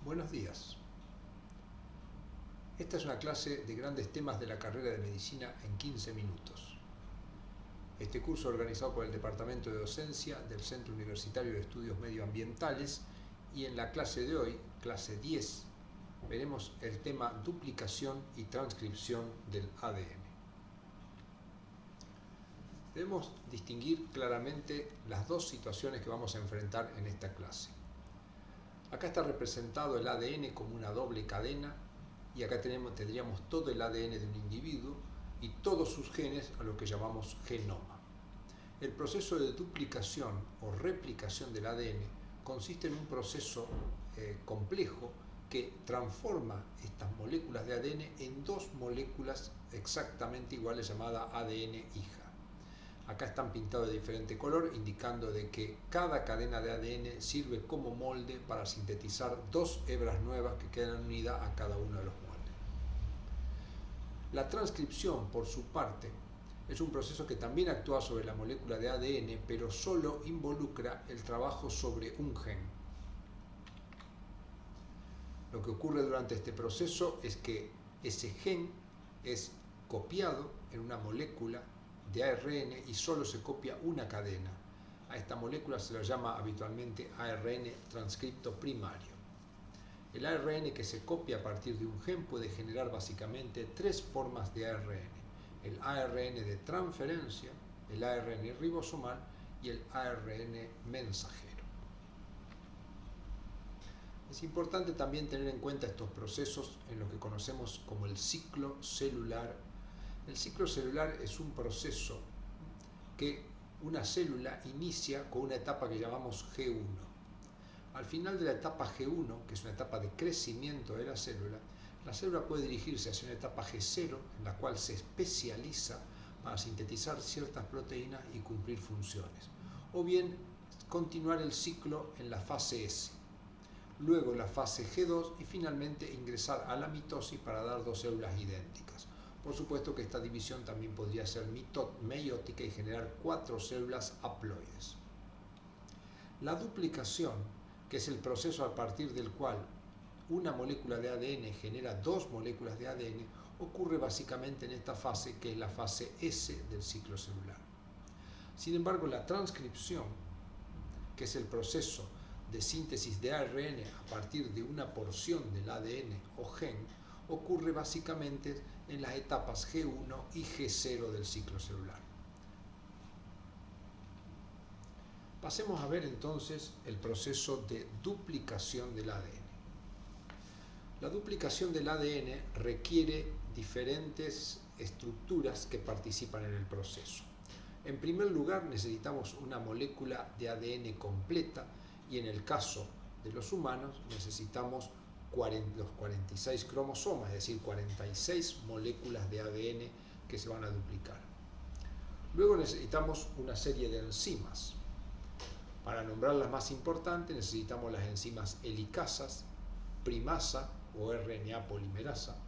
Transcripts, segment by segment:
Buenos días. Esta es una clase de grandes temas de la carrera de Medicina en 15 minutos. Este curso organizado por el Departamento de Docencia del Centro Universitario de Estudios Medioambientales, y en la clase de hoy, clase 10, veremos el tema duplicación y transcripción del ADN. Debemos distinguir claramente las dos situaciones que vamos a enfrentar en esta clase. Acá está representado el ADN como una doble cadena, y acá tendríamos todo el ADN de un individuo y todos sus genes, a lo que llamamos genoma. El proceso de duplicación o replicación del ADN consiste en un proceso complejo que transforma estas moléculas de ADN en dos moléculas exactamente iguales llamadas ADN hija. Acá están pintados de diferente color, indicando de que cada cadena de ADN sirve como molde para sintetizar dos hebras nuevas que quedan unidas a cada uno de los moldes. La transcripción, por su parte, es un proceso que también actúa sobre la molécula de ADN, pero solo involucra el trabajo sobre un gen. Lo que ocurre durante este proceso es que ese gen es copiado en una molécula de ARN y solo se copia una cadena. A esta molécula se la llama habitualmente ARN transcripto primario. El ARN que se copia a partir de un gen puede generar básicamente tres formas de ARN: el ARN de transferencia, el ARN ribosomal y el ARN mensajero. Es importante también tener en cuenta estos procesos en lo que conocemos como el ciclo celular. El ciclo celular es un proceso que una célula inicia con una etapa que llamamos G1. Al final de la etapa G1, que es una etapa de crecimiento de la célula puede dirigirse hacia una etapa G0, en la cual se especializa para sintetizar ciertas proteínas y cumplir funciones. O bien continuar el ciclo en la fase S, luego la fase G2 y finalmente ingresar a la mitosis para dar dos células idénticas. Por supuesto que esta división también podría ser meiótica y generar 4 células haploides. La duplicación, que es el proceso a partir del cual una molécula de ADN genera dos moléculas de ADN, ocurre básicamente en esta fase, que es la fase S del ciclo celular. Sin embargo, la transcripción, que es el proceso de síntesis de ARN a partir de una porción del ADN o gen, ocurre básicamente en las etapas G1 y G0 del ciclo celular. Pasemos a ver entonces el proceso de duplicación del ADN. La duplicación del ADN requiere diferentes estructuras que participan en el proceso. En primer lugar, necesitamos una molécula de ADN completa, y en el caso de los humanos necesitamos los 46 cromosomas, es decir, 46 moléculas de ADN que se van a duplicar. Luego necesitamos una serie de enzimas. Para nombrar las más importantes necesitamos las enzimas helicasas, primasa o RNA polimerasa,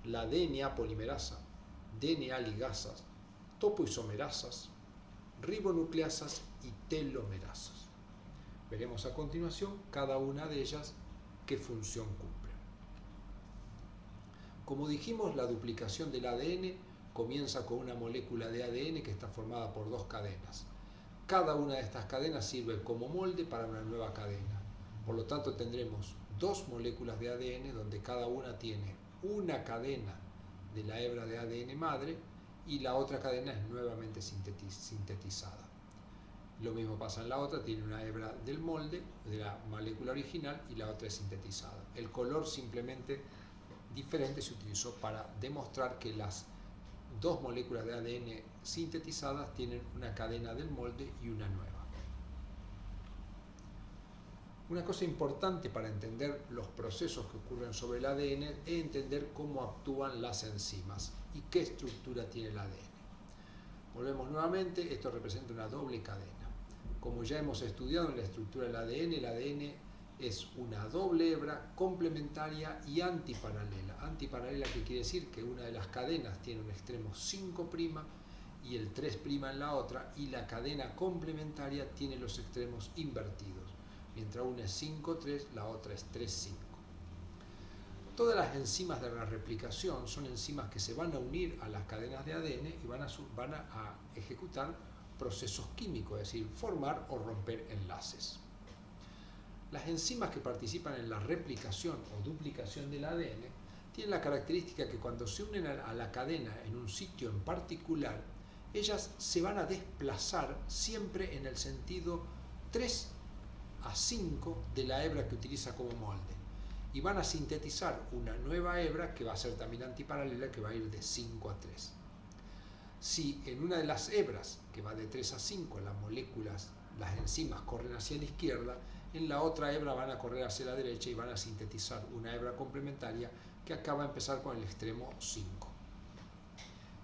la DNA polimerasa, DNA ligasas, topoisomerasas, ribonucleasas y telomerasas. Veremos a continuación cada una de ellas qué función cumple. Como dijimos, la duplicación del ADN comienza con una molécula de ADN que está formada por dos cadenas. Cada una de estas cadenas sirve como molde para una nueva cadena. Por lo tanto, tendremos dos moléculas de ADN donde cada una tiene una cadena de la hebra de ADN madre y la otra cadena es nuevamente sintetizada. Lo mismo pasa en la otra, tiene una hebra del molde, de la molécula original, y la otra es sintetizada. El color simplemente diferente se utilizó para demostrar que las dos moléculas de ADN sintetizadas tienen una cadena del molde y una nueva. Una cosa importante para entender los procesos que ocurren sobre el ADN es entender cómo actúan las enzimas y qué estructura tiene el ADN. Volvemos nuevamente, esto representa una doble cadena. Como ya hemos estudiado en la estructura del ADN, el ADN es una doble hebra complementaria y antiparalela. Antiparalela, que quiere decir que una de las cadenas tiene un extremo 5' y el 3' en la otra, y la cadena complementaria tiene los extremos invertidos. Mientras una es 5'3", la otra es 3'5". Todas las enzimas de la replicación son enzimas que se van a unir a las cadenas de ADN y van a ejecutar procesos químicos, es decir, formar o romper enlaces. Las enzimas que participan en la replicación o duplicación del ADN tienen la característica que cuando se unen a la cadena en un sitio en particular, ellas se van a desplazar siempre en el sentido 3 a 5 de la hebra que utiliza como molde. Y van a sintetizar una nueva hebra que va a ser también antiparalela, que va a ir de 5 a 3. Si en una de las hebras, que va de 3 a 5, las moléculas, las enzimas corren hacia la izquierda, en la otra hebra van a correr hacia la derecha y van a sintetizar una hebra complementaria que acaba de empezar con el extremo 5.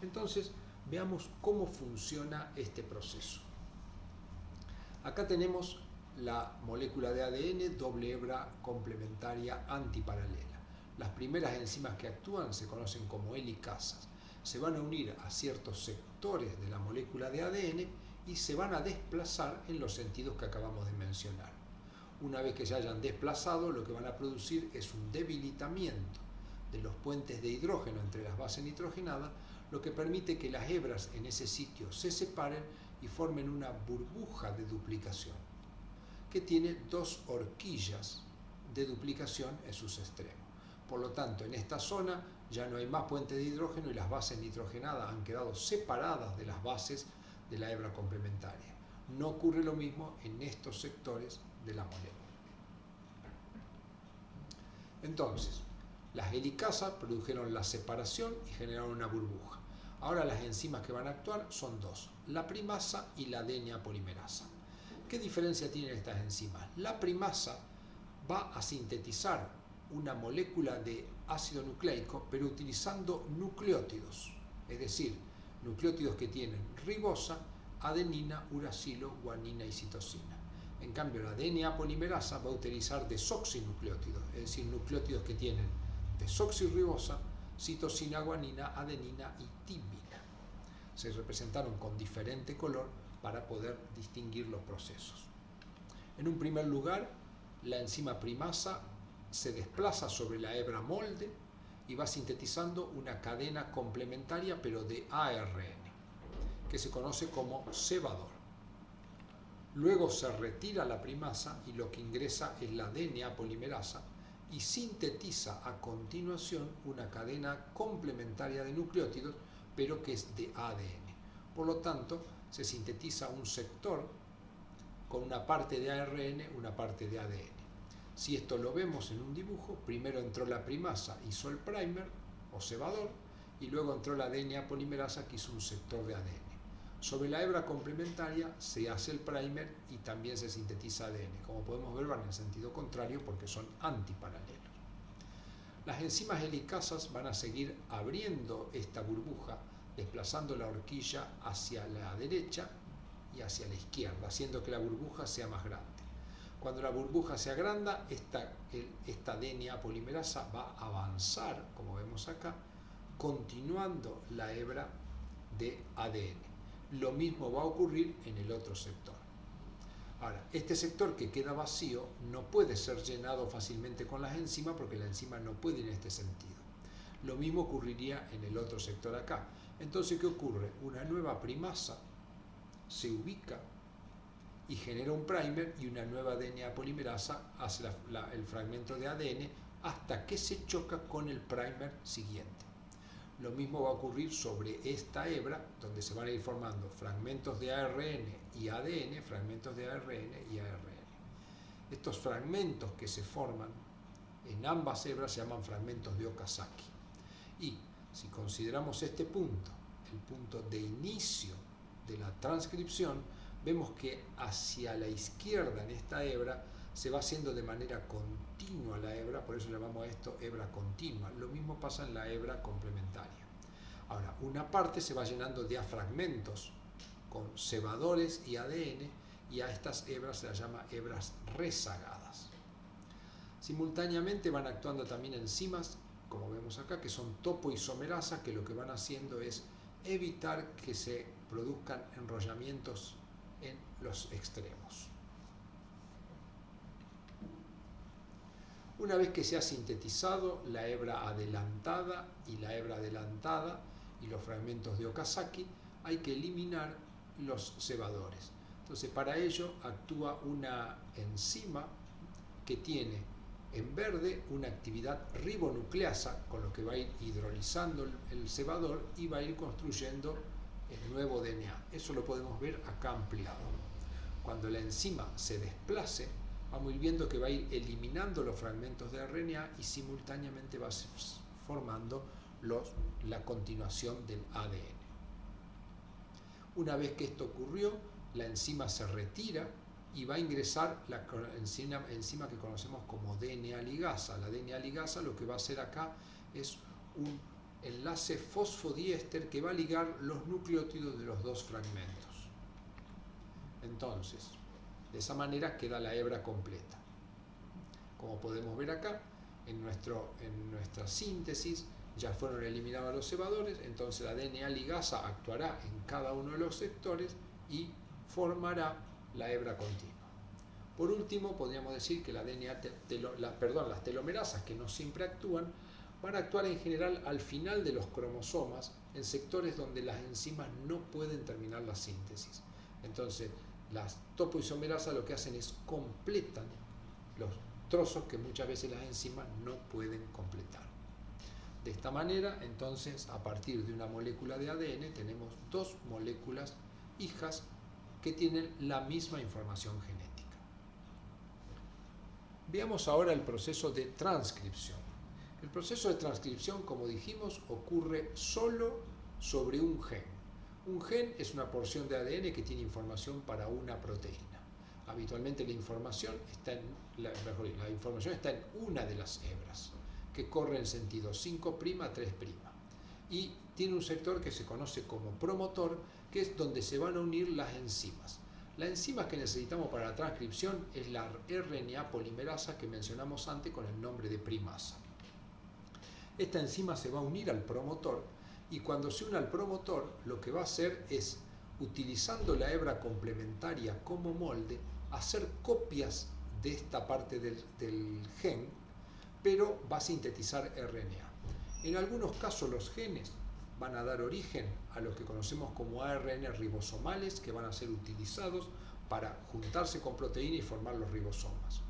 Entonces, veamos cómo funciona este proceso. Acá tenemos la molécula de ADN, doble hebra complementaria antiparalela. Las primeras enzimas que actúan se conocen como helicasas. Se van a unir a ciertos sectores de la molécula de ADN y se van a desplazar en los sentidos que acabamos de mencionar. Una vez que se hayan desplazado, lo que van a producir es un debilitamiento de los puentes de hidrógeno entre las bases nitrogenadas, lo que permite que las hebras en ese sitio se separen y formen una burbuja de duplicación, que tiene dos horquillas de duplicación en sus extremos. Por lo tanto, en esta zona ya no hay más puentes de hidrógeno y las bases nitrogenadas han quedado separadas de las bases de la hebra complementaria. No ocurre lo mismo en estos sectores de la molécula. Entonces, las helicasas produjeron la separación y generaron una burbuja. Ahora las enzimas que van a actuar son dos, la primasa y la DNA polimerasa. ¿Qué diferencia tienen estas enzimas? La primasa va a sintetizar una molécula de ácido nucleico, pero utilizando nucleótidos, es decir, nucleótidos que tienen ribosa, adenina, uracilo, guanina y citosina. En cambio, la DNA polimerasa va a utilizar desoxinucleótidos, es decir, nucleótidos que tienen desoxirribosa, citosina, guanina, adenina y timina. Se representaron con diferente color para poder distinguir los procesos. En un primer lugar, la enzima primasa se desplaza sobre la hebra molde y va sintetizando una cadena complementaria pero de ARN, que se conoce como cebador. Luego se retira la primasa y lo que ingresa es la DNA polimerasa y sintetiza a continuación una cadena complementaria de nucleótidos, pero que es de ADN. Por lo tanto, se sintetiza un sector con una parte de ARN, una parte de ADN. Si esto lo vemos en un dibujo, primero entró la primasa, hizo el primer o cebador, y luego entró la DNA polimerasa que hizo un sector de ADN. Sobre la hebra complementaria se hace el primer y también se sintetiza ADN. Como podemos ver, van en sentido contrario porque son antiparalelos. Las enzimas helicasas van a seguir abriendo esta burbuja, desplazando la horquilla hacia la derecha y hacia la izquierda, haciendo que la burbuja sea más grande. Cuando la burbuja se agranda, esta DNA polimerasa va a avanzar, como vemos acá, continuando la hebra de ADN. Lo mismo va a ocurrir en el otro sector. Ahora, este sector que queda vacío no puede ser llenado fácilmente con las enzimas porque la enzima no puede ir en este sentido. Lo mismo ocurriría en el otro sector acá. Entonces, ¿qué ocurre? Una nueva primasa se ubica y genera un primer y una nueva DNA polimerasa hace el fragmento de ADN hasta que se choca con el primer siguiente. Lo mismo va a ocurrir sobre esta hebra, donde se van a ir formando fragmentos de ARN y ADN, fragmentos de ARN y ARN. Estos fragmentos que se forman en ambas hebras se llaman fragmentos de Okazaki. Y si consideramos este punto, el punto de inicio de la transcripción, vemos que hacia la izquierda en esta hebra se va haciendo de manera continua la hebra, por eso llamamos a esto hebra continua. Lo mismo pasa en la hebra complementaria. Ahora, una parte se va llenando de fragmentos con cebadores y ADN, y a estas hebras se las llama hebras rezagadas. Simultáneamente van actuando también enzimas, como vemos acá, que son topoisomerasa, que lo que van haciendo es evitar que se produzcan enrollamientos en los extremos. Una vez que se ha sintetizado la hebra adelantada y la hebra adelantada y los fragmentos de Okazaki, hay que eliminar los cebadores. Entonces, para ello actúa una enzima que tiene en verde una actividad ribonucleasa, con lo que va a ir hidrolizando el cebador y va a ir construyendo el nuevo DNA. Eso lo podemos ver acá ampliado. Cuando la enzima se desplace, vamos a ir viendo que va a ir eliminando los fragmentos de RNA y simultáneamente va formando la continuación del ADN. Una vez que esto ocurrió, la enzima se retira y va a ingresar la enzima que conocemos como DNA ligasa. La DNA ligasa lo que va a hacer acá es un enlace fosfodiéster que va a ligar los nucleótidos de los dos fragmentos. Entonces, de esa manera queda la hebra completa. Como podemos ver acá, en nuestra síntesis ya fueron eliminados los cebadores, entonces la DNA ligasa actuará en cada uno de los sectores y formará la hebra continua. Por último, podríamos decir que las telomerasas, que no siempre actúan, van a actuar en general al final de los cromosomas, en sectores donde las enzimas no pueden terminar la síntesis. Entonces, las topoisomerasas lo que hacen es completan los trozos que muchas veces las enzimas no pueden completar. De esta manera, entonces, a partir de una molécula de ADN, tenemos dos moléculas hijas que tienen la misma información genética. Veamos ahora el proceso de transcripción. El proceso de transcripción, como dijimos, ocurre solo sobre un gen. Un gen es una porción de ADN que tiene información para una proteína. Habitualmente la información está en una de las hebras, que corre en sentido 5' a 3'. Y tiene un sector que se conoce como promotor, que es donde se van a unir las enzimas. La enzima que necesitamos para la transcripción es la RNA polimerasa que mencionamos antes con el nombre de primasa. Esta enzima se va a unir al promotor y cuando se une al promotor lo que va a hacer es, utilizando la hebra complementaria como molde, hacer copias de esta parte del gen, pero va a sintetizar RNA. En algunos casos los genes van a dar origen a lo que conocemos como ARN ribosomales, que van a ser utilizados para juntarse con proteína y formar los ribosomas.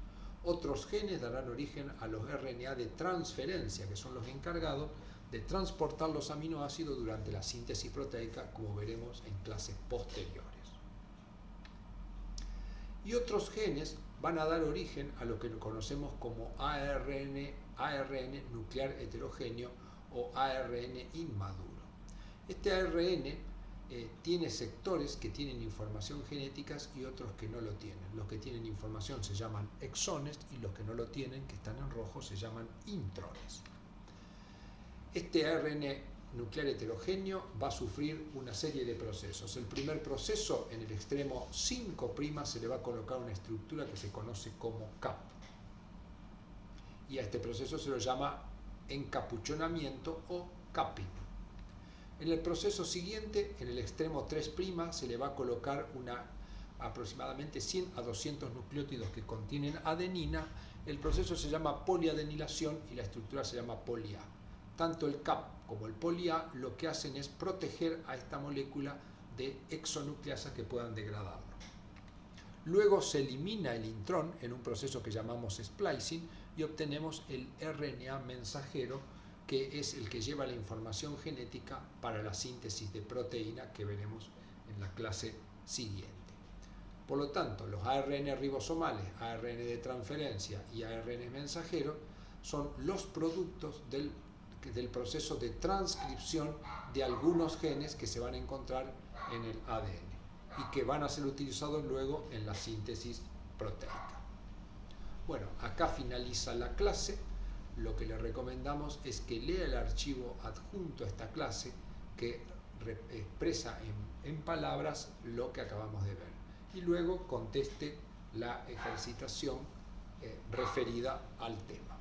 Otros genes darán origen a los RNA de transferencia, que son los encargados de transportar los aminoácidos durante la síntesis proteica, como veremos en clases posteriores. Y otros genes van a dar origen a lo que conocemos como ARN nuclear heterogéneo o ARN inmaduro. Este ARN tiene sectores que tienen información genética y otros que no lo tienen. Los que tienen información se llaman exones y los que no lo tienen, que están en rojo, se llaman intrones. Este ARN nuclear heterogéneo va a sufrir una serie de procesos. El primer proceso, en el extremo 5' se le va a colocar una estructura que se conoce como cap. Y a este proceso se lo llama encapuchonamiento o capping. En el proceso siguiente, en el extremo 3', se le va a colocar aproximadamente 100 a 200 nucleótidos que contienen adenina. El proceso se llama poliadenilación y la estructura se llama poli-A. Tanto el CAP como el poli-A lo que hacen es proteger a esta molécula de exonucleasas que puedan degradarlo. Luego se elimina el intrón en un proceso que llamamos splicing y obtenemos el RNA mensajero, que es el que lleva la información genética para la síntesis de proteína que veremos en la clase siguiente. Por lo tanto, los ARN ribosomales, ARN de transferencia y ARN mensajero son los productos del proceso de transcripción de algunos genes que se van a encontrar en el ADN y que van a ser utilizados luego en la síntesis proteica. Bueno, acá finaliza la clase. Lo que le recomendamos es que lea el archivo adjunto a esta clase que expresa en palabras lo que acabamos de ver y luego conteste la ejercitación referida al tema.